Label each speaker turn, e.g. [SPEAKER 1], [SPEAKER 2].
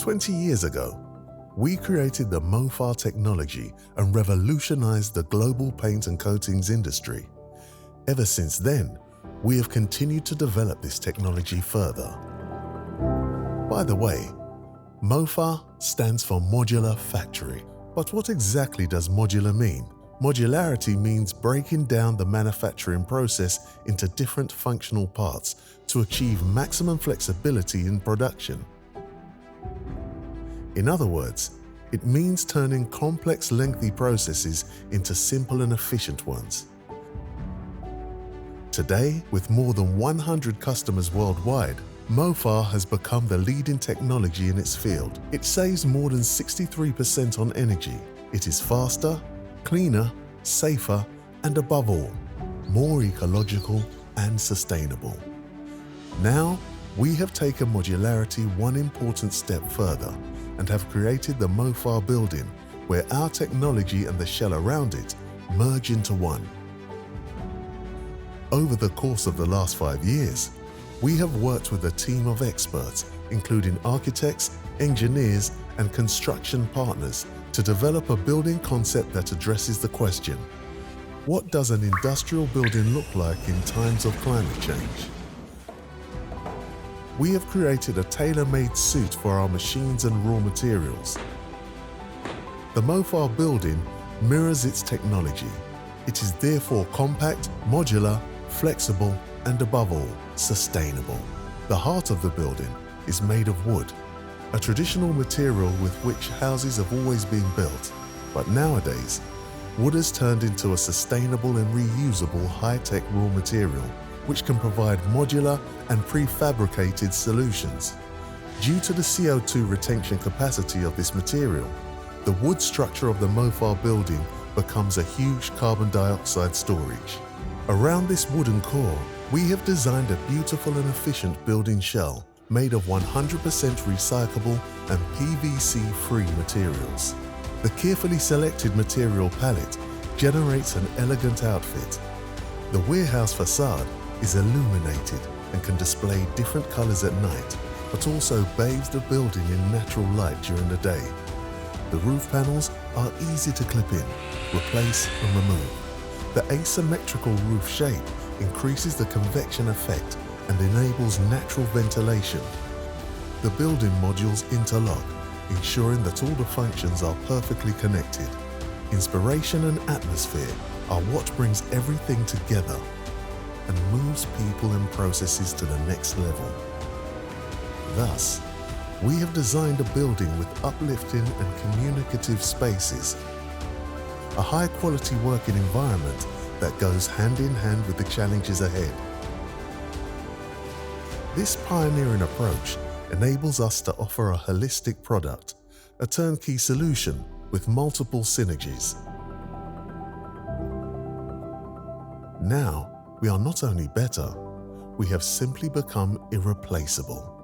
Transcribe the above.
[SPEAKER 1] 20 years ago, we created the MoFa technology and revolutionized the global paint and coatings industry. Ever since then, we have continued to develop this technology further. By the way, MoFa stands for Modular Factory. But what exactly does modular mean? Modularity means breaking down the manufacturing process into different functional parts to achieve maximum flexibility in production. In other words, it means turning complex, lengthy processes into simple and efficient ones. Today, with more than 100 customers worldwide, MoFa has become the leading technology in its field. It saves more than 63% on energy. It is faster, cleaner, safer, and above all, more ecological and sustainable. Now, we have taken modularity one important step further and have created the MoFa building, where our technology and the shell around it merge into one. Over the course of the last 5 years, we have worked with a team of experts, including architects, engineers, and construction partners, to develop a building concept that addresses the question: what does an industrial building look like in times of climate change? We have created a tailor-made suit for our machines and raw materials. The MoFa building mirrors its technology. It is therefore compact, modular, flexible, and above all, sustainable. The heart of the building is made of wood, a traditional material with which houses have always been built. But nowadays, wood has turned into a sustainable and reusable high-tech raw material, which can provide modular and prefabricated solutions. Due to the CO2 retention capacity of this material, the wood structure of the MoFa building becomes a huge carbon dioxide storage. Around this wooden core, we have designed a beautiful and efficient building shell made of 100% recyclable and PVC-free materials. The carefully selected material palette generates an elegant outfit. The warehouse facade is illuminated and can display different colors at night, but also bathes the building in natural light during the day. The roof panels are easy to clip in, replace and remove. The asymmetrical roof shape increases the convection effect and enables natural ventilation. The building modules interlock, ensuring that all the functions are perfectly connected. Inspiration and atmosphere are what brings everything together and moves people and processes to the next level. Thus, we have designed a building with uplifting and communicative spaces, a high-quality working environment that goes hand in hand with the challenges ahead. This pioneering approach enables us to offer a holistic product, a turnkey solution with multiple synergies. Now, we are not only better, we have simply become irreplaceable.